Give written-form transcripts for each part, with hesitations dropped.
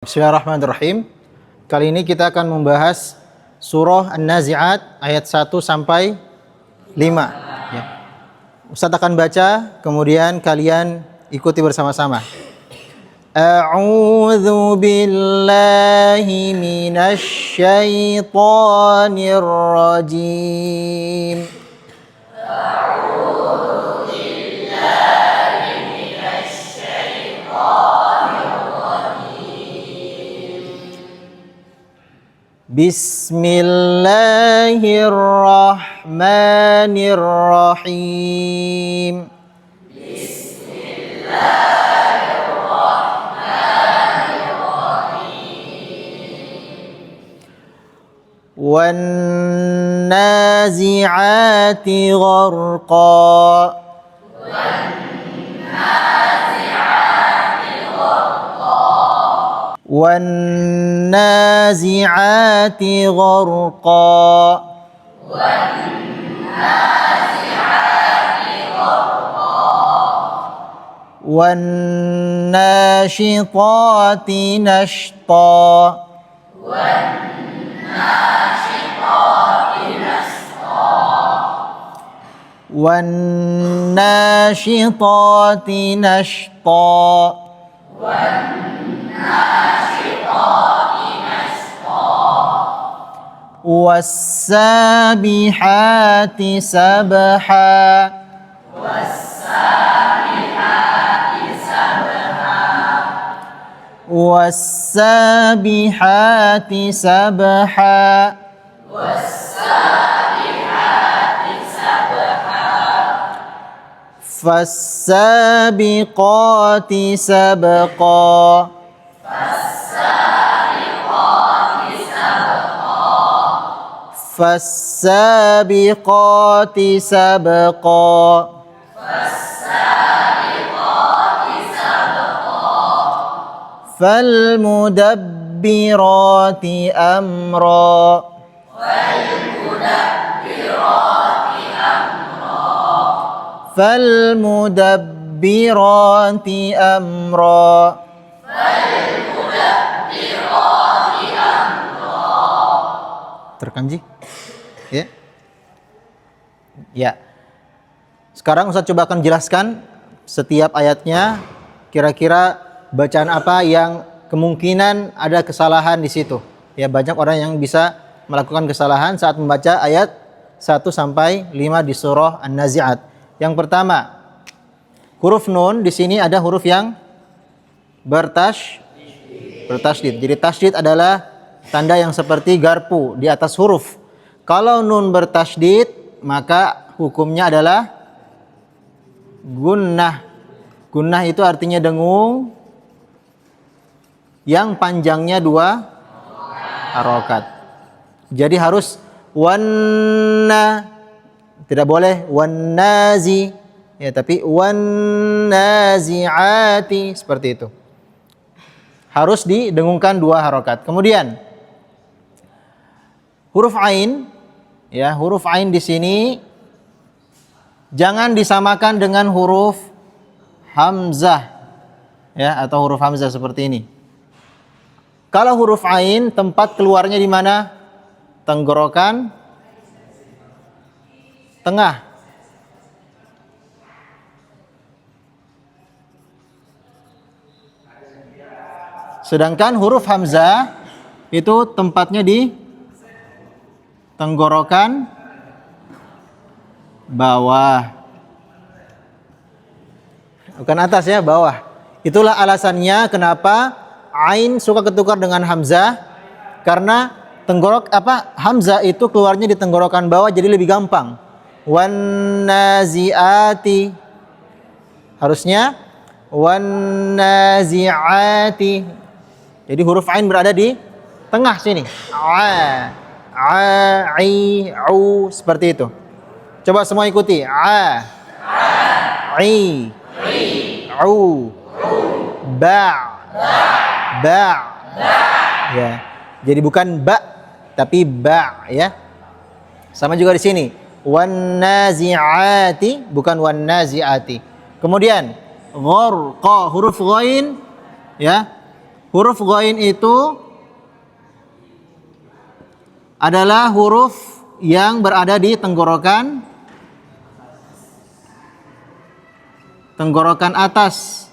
Bismillahirrahmanirrahim. Kali ini kita akan membahas surah An-Nazi'at ayat 1 sampai 5. Ya. Ustaz akan baca, kemudian kalian ikuti bersama-sama. A'udzu billahi minasy syaithanir rajim. Bismillahirrahmanirrahim. Wan-nazi'ati gharqa. وَالنَّازِعَاتِ غَرْقًا وَالنَّاشِطَاتِ نَشْطًا وَالنَّاشِطَاتِ نَشْطًا وَالسَّابِحَاتِ سَبْحًا وَالسَّابِحَاتِ سَبْحًا فَالسَّابِقَاتِ سَبْقًا فَالسَّابِقَاتِ سَبْقًا فَالْمُدَبِّرَاتِ أَمْرًا فَالْمُدَبِّرَاتِ أَمْرًا Terkanji? Ya. Ya. Sekarang Ustaz coba akan jelaskan setiap ayatnya, kira-kira bacaan apa yang kemungkinan ada kesalahan di situ. Ya, banyak orang yang bisa melakukan kesalahan saat membaca ayat 1 sampai 5 di surah An-Nazi'at. Yang pertama, huruf nun di sini ada huruf yang bertasydid. Jadi tasydid adalah tanda yang seperti garpu di atas huruf. Kalau nun bertasydid, maka hukumnya adalah gunnah. Gunnah itu artinya dengung yang panjangnya 2 harokat. Jadi harus wanna, tidak boleh wannazi, ya, tapi wannazi'ati, seperti itu. Harus didengungkan 2 harokat. Kemudian huruf ain, ya, huruf ain di sini jangan disamakan dengan huruf hamzah, ya, atau huruf hamzah seperti ini. Kalau huruf ain tempat keluarnya di mana? Tenggorokan tengah. Sedangkan huruf hamzah itu tempatnya di tenggorokan bawah. Bukan atas, ya, bawah. Itulah alasannya kenapa ain suka ketukar dengan hamzah, karena hamzah itu keluarnya di tenggorokan bawah, jadi lebih gampang. Wan nazi'ati, harusnya wan nazi'ati. Jadi huruf ain berada di tengah sini. U, seperti itu. Coba semua ikuti. I, u, ba, ya. Jadi bukan ba, tapi ba, ya. Sama juga di sini. Wan nazi'ati, bukan wan nazi'ati. Kemudian gharqa, huruf ghain, ya. Huruf ghain itu adalah huruf yang berada di tenggorokan atas.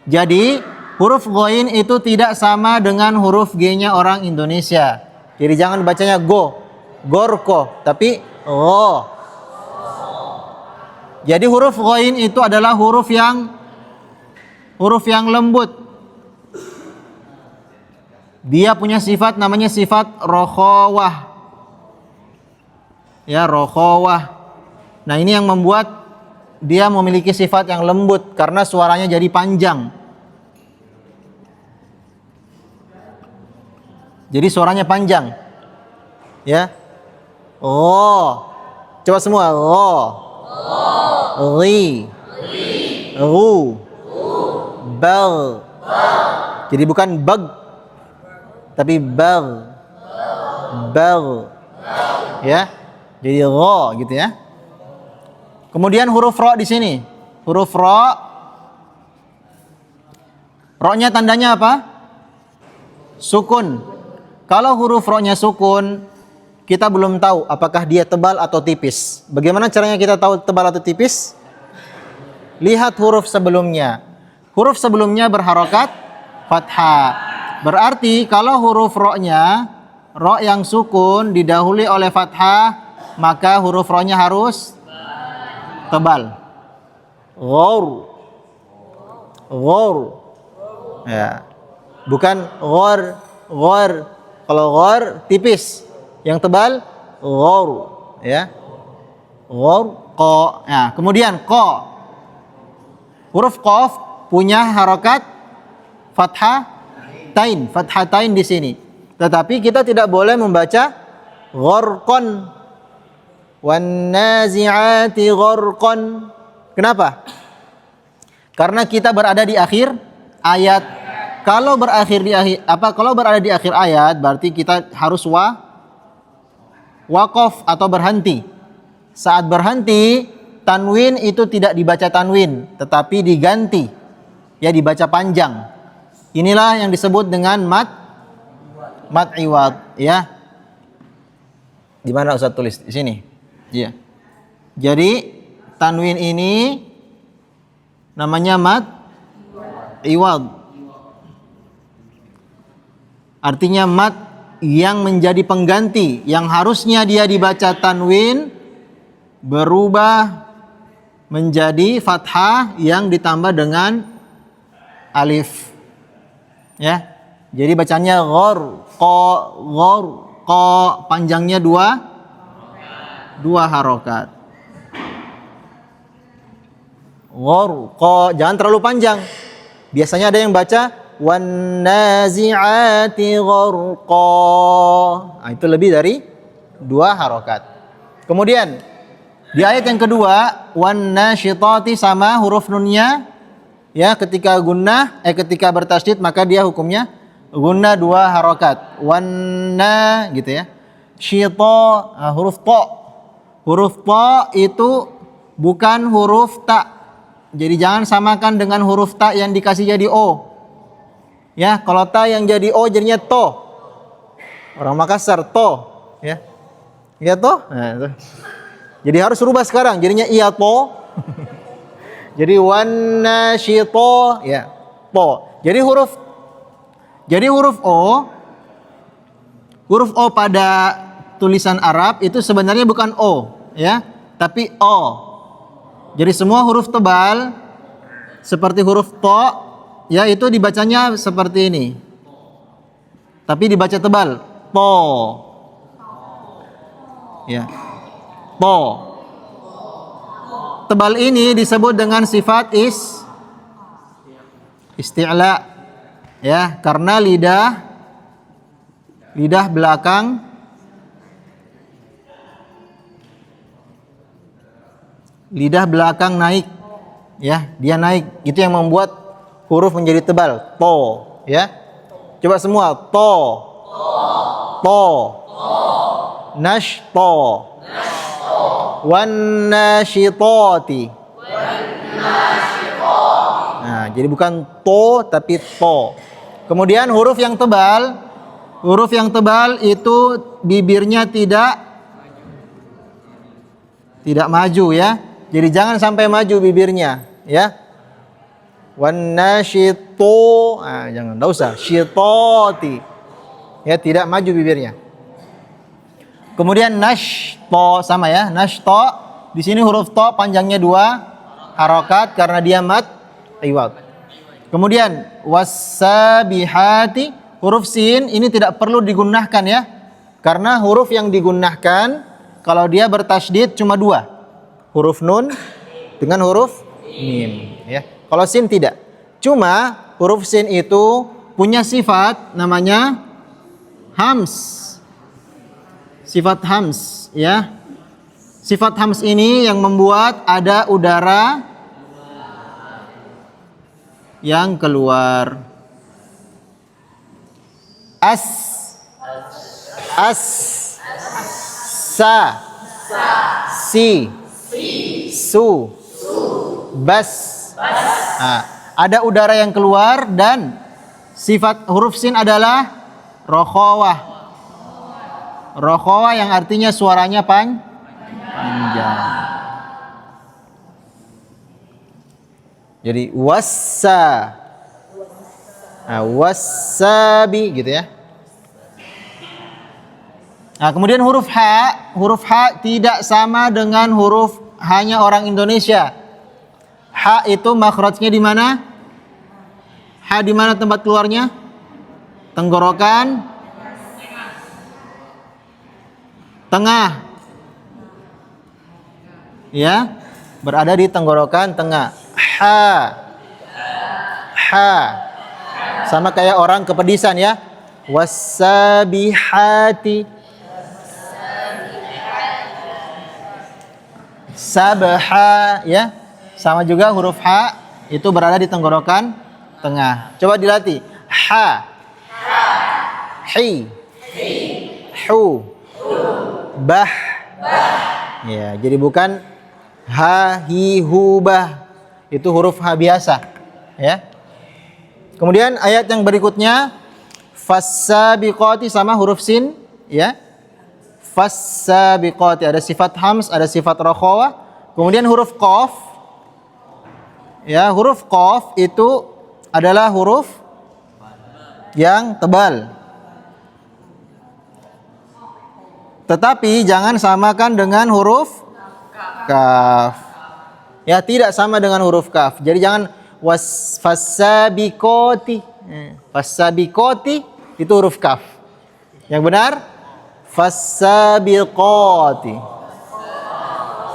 Jadi huruf ghain itu tidak sama dengan huruf G-nya orang Indonesia. Jadi jangan bacanya go, gorko, tapi oh. Jadi huruf ghain itu adalah huruf yang lembut. Dia punya sifat namanya sifat rokhawah. Ya, rokhawah. Nah, ini yang membuat dia memiliki sifat yang lembut karena suaranya jadi panjang. Jadi suaranya panjang. Ya. Oh. Coba semua. Oh. Ri. Ru. Bal. Jadi bukan bag, tapi bal. Bal. Ya. Jadi ro gitu ya. Kemudian huruf ro di sini. Huruf ro. Ro-nya tandanya apa? Sukun. Kalau huruf ro-nya sukun, kita belum tahu apakah dia tebal atau tipis. Bagaimana caranya kita tahu tebal atau tipis? Lihat huruf sebelumnya. Huruf sebelumnya berharokat fathah. Berarti kalau huruf ro-nya, ro yang sukun didahului oleh fathah, maka huruf ro-nya harus tebal. Ghor. Ghor. Ya. Bukan ghor, ghor. Kalau ghor tipis, yang tebal ghor, ya. Ghor, qa. Nah, kemudian qa. Huruf qaf punya harokat fathatain di sini. Tetapi kita tidak boleh membaca gharqan. Wan nazi'ati gharqan. Kenapa? Karena kita berada di akhir ayat. Kalau berada di akhir ayat berarti kita harus waqaf atau berhenti. Saat berhenti, tanwin itu tidak dibaca tanwin, tetapi diganti. Ya, dibaca panjang. Inilah yang disebut dengan mad iwad, ya. Di mana Ustaz tulis? Di sini. Iya. Jadi tanwin ini namanya mad iwad. Artinya mad yang menjadi pengganti, yang harusnya dia dibaca tanwin berubah menjadi fathah yang ditambah dengan alif. Ya. Jadi bacanya ghor, qa, panjangnya dua harokat. Ghor, qa, jangan terlalu panjang. Biasanya ada yang baca wan nazi'ati gharqa. Nah, itu lebih dari dua harokat. Kemudian di ayat yang kedua, wan nasyitati sama huruf nunnya, ya, ketika ketika bertasydid maka dia hukumnya gunnah dua harokat. Wanna gitu ya. Syita, huruf ta. Huruf ta itu bukan huruf ta. Jadi jangan samakan dengan huruf ta yang dikasih jadi o. Ya, kalau ta yang jadi o jadinya to. Orang Makassar to, ya. Iya to? Nah, itu. Jadi harus rubah sekarang jadinya iya to. Jadi wan nasyita, ya, to. Jadi huruf o pada tulisan Arab itu sebenarnya bukan o, ya, tapi o. Jadi semua huruf tebal seperti huruf to, ya, itu dibacanya seperti ini. Tapi dibaca tebal, to. Ya. To. Tebal ini disebut dengan sifat isti'la. Ya, karena lidah belakang naik. Ya, dia naik. Itu yang membuat huruf menjadi tebal. To, ya. Coba semua. To. To. Nash to. Wan nasyitati. Nah, Jadi bukan to tapi to. Kemudian huruf yang tebal itu bibirnya tidak maju ya. Jadi jangan sampai maju bibirnya ya. Wan nasyito, jangan, enggak usah. Syitoti. Ya, tidak maju bibirnya. Kemudian nashto sama ya, nashto. Di sini huruf to panjangnya 2 harokat karena dia mad iwad. Kemudian wasabihati, huruf sin ini tidak perlu digunakan ya. Karena huruf yang digunakan kalau dia bertasydid cuma 2. Huruf nun dengan huruf mim ya. Kalau sin tidak. Cuma huruf sin itu punya sifat namanya hams. Sifat hams ya. Sifat hams ini yang membuat ada udara yang keluar. As, sa, si, su, bas. Nah, ada udara yang keluar dan sifat huruf sin adalah rokhawah. Rokhawah yang artinya suaranya panjang. Jadi wassa, wassabi gitu ya. Nah, kemudian huruf H tidak sama dengan huruf hanya orang Indonesia. H itu makhrajnya di mana? H di mana tempat keluarnya? Tenggorokan tengah. Ya, berada di tenggorokan tengah. H. Sama kayak orang kepedisan ya. Wasabihati. Sabha ya. Sama juga huruf H itu berada di tenggorokan tengah. Coba dilatih. Ha. Hi. Hu. Bah. Ya, jadi bukan ha, hi, hu, bah. Itu huruf H biasa. Ya. Kemudian ayat yang berikutnya fassabiqati sama huruf sin ya. Fassabiqati ada sifat hams, ada sifat rokhawah. Kemudian huruf qaf. Ya, huruf qaf itu adalah huruf yang tebal. Tetapi jangan samakan dengan huruf kaf. Ya, tidak sama dengan huruf kaf. Jadi jangan fassabiqati. Fassabiqati itu huruf kaf. Yang benar fassabiqati.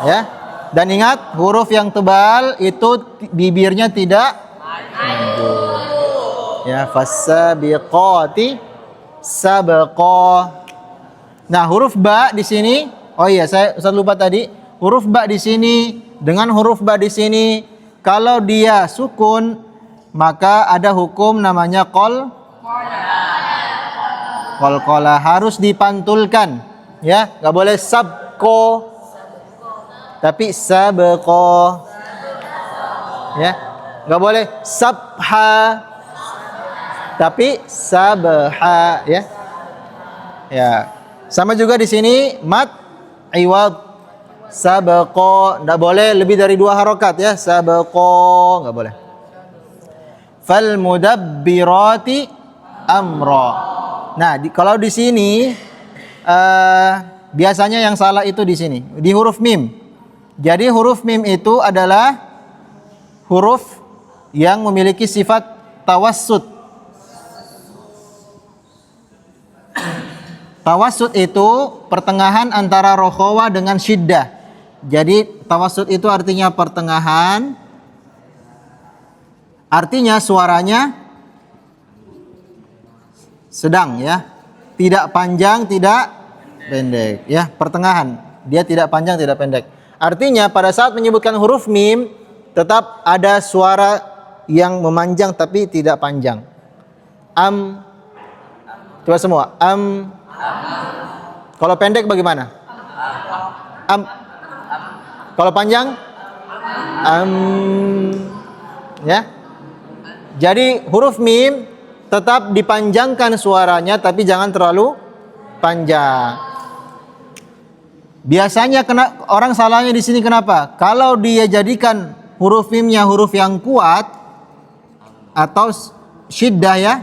Ya. Dan ingat, huruf yang tebal itu bibirnya tidak maju. Ya, fassabiqati sabqa. Nah, huruf ba di sini, oh iya saya lupa tadi, huruf ba di sini dengan huruf ba di sini kalau dia sukun maka ada hukum namanya qalqalah, harus dipantulkan. Ya, enggak boleh sabqo. Tapi sabqa. Ya. Enggak boleh sabha. Tapi sabha ya. Ya. Sama juga di sini mad iwad. Sabqa, enggak boleh lebih dari 2 harokat ya. Sabqa, enggak boleh. Fal mudabbirati amra. Nah, kalau di sini biasanya yang salah itu di sini, di huruf mim. Jadi huruf mim itu adalah huruf yang memiliki sifat tawassut. Tawassut itu pertengahan antara rokhawah dengan syiddah. Jadi tawassut itu artinya pertengahan. Artinya suaranya sedang ya. Tidak panjang, tidak pendek ya, pertengahan. Dia tidak panjang, tidak pendek. Artinya pada saat menyebutkan huruf mim tetap ada suara yang memanjang tapi tidak panjang. Coba semua. Kalau pendek bagaimana? Kalau panjang? Ya. Jadi huruf mim tetap dipanjangkan suaranya, tapi jangan terlalu panjang. Biasanya orang salahnya di sini kenapa? Kalau dia jadikan huruf mimnya huruf yang kuat atau syiddah ya,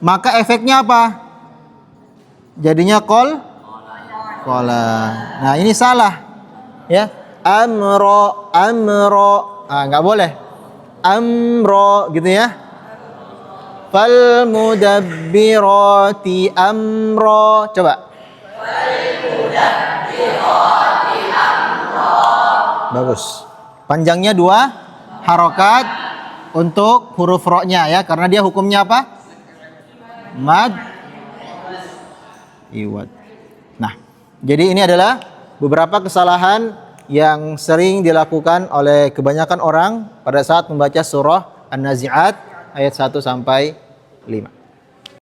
maka efeknya apa? Jadinya kola. Nah ini salah ya. Amro. Nggak boleh. Amro gitu ya. Fal mudabbirati amro. Coba. Bagus. Panjangnya 2 harokat untuk huruf ro-nya ya, karena dia hukumnya apa? Mad iwad. Nah, jadi ini adalah beberapa kesalahan yang sering dilakukan oleh kebanyakan orang pada saat membaca surah An-Nazi'at ayat 1 sampai 5.